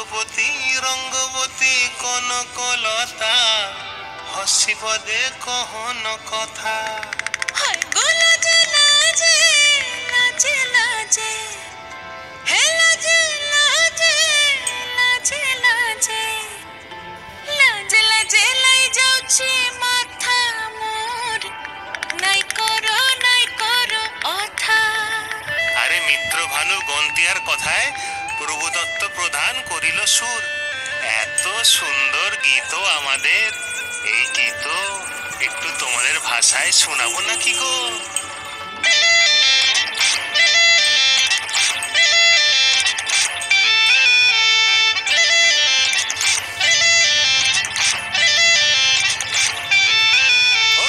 রঙ্গবতী রঙ্গবতী কনকলতা হসিব দেখহন কথা। হায় গো লাজে লাজে লাজে লাজে হে লাজে লাজে লাজে লাজে লাজে লাজে লাই যাଉଛି মাথা মোর নাই করো অথা। আরে মিত্র ভানু গন্তিয়ার কথায় প্রভুদত্ত প্রধান করিল সুর। এত সুন্দর গীত আমাদের, এই গীত একটু তোমাদের ভাষায় শোনাবো নাকি গো?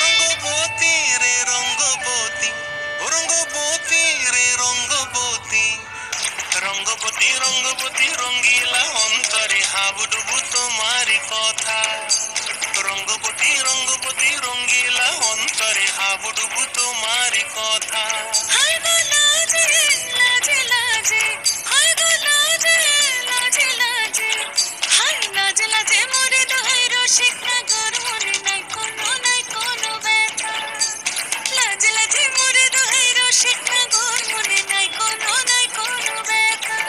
রঙ্গবতী রে রঙ্গবতী, রঙ্গবতী রে রঙ্গবতী, রঙ্গবতী রঙ্গবতী রঙ্গিলা অন্তরে হাবুডুবু তোমারি কথা। রঙ্গবতী রঙ্গবতী রঙ্গিলা অন্তরে হাবুডুবু তোমারি কথা। হায় গো লাজে লাজে লাজে হায় গো লাজে লাজে লাজে হায় লাজে লাজে মোরে দোহাই রসিক নাগর মনে নাই কোনো ব্যথা। লাজে লাজে মোরে দোহাই রসিক নাগর মনে নাই কোনো ব্যথা।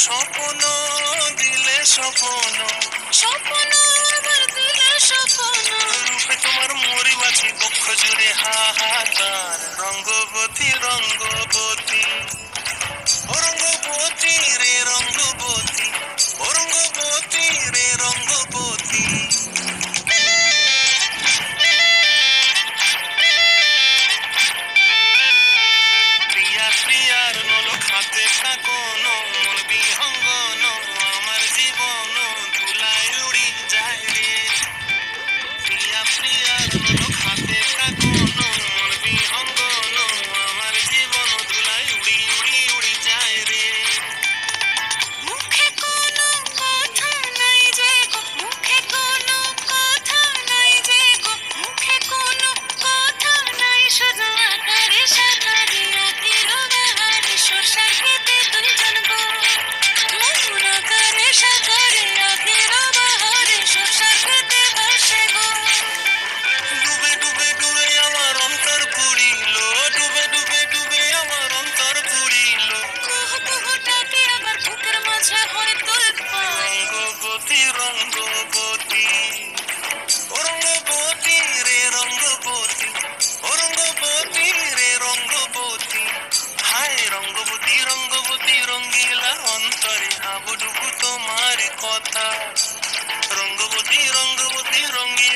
স্বপ্ন দিলে স্বপ্ন, স্বপ্ন আবার দিলে স্বপ্ন, রূপে তোমার মরি বাছি বক্ষ জুড়ে হাহাকার। রঙ্গবতী রঙ্গবতী, ও রঙ্গবতী রে রঙ্গবতী, ও রঙ্গবতী রে রঙ্গবতী। প্রিয়া প্রিয়ার নলক হাতে থাকোন, মন বিহঙ্গন আমার জীবন ধুলায় উড়ি যায় রে। প্রিয়া প্রিয়ার নলক হাতে থাকোন, মন বিহঙ্গন আমার জীবন ধুলায় উড়ি উড়ি উড়ি যায় রে। মুখে কোনো কথা নাই যে গো, মুখে কোনো কথা নাই যে গো, মুখে কোনো কথা নাই, শুধু আকারে সাকারে আখির বাহারে শোষার খেতে দুইজন গো। মন আকারে সাকারে আখির বাহারে শোষার খেতে বসে গো। ডুবে ডুবে ডুবে আমার অন্তর পুরিল, ডুবে ডুবে ডুবে আমার অন্তর পুরিল। কুহু কুহু ডাকে আবার বুকের মাঝে হয় তুলপায়। রঙ্গবতী রঙ্গবতী, ও রঙ্গবতী রে রঙ্গবতী, ও রঙ্গবতী রে রঙ্গবতী। হায় রঙ্গবতী রঙ্গবতী রঙ্গিলা অন্তরে হাবুডুবু তোমার কথা। রঙ্গবতী রঙ্গবতী রঙ্গিলা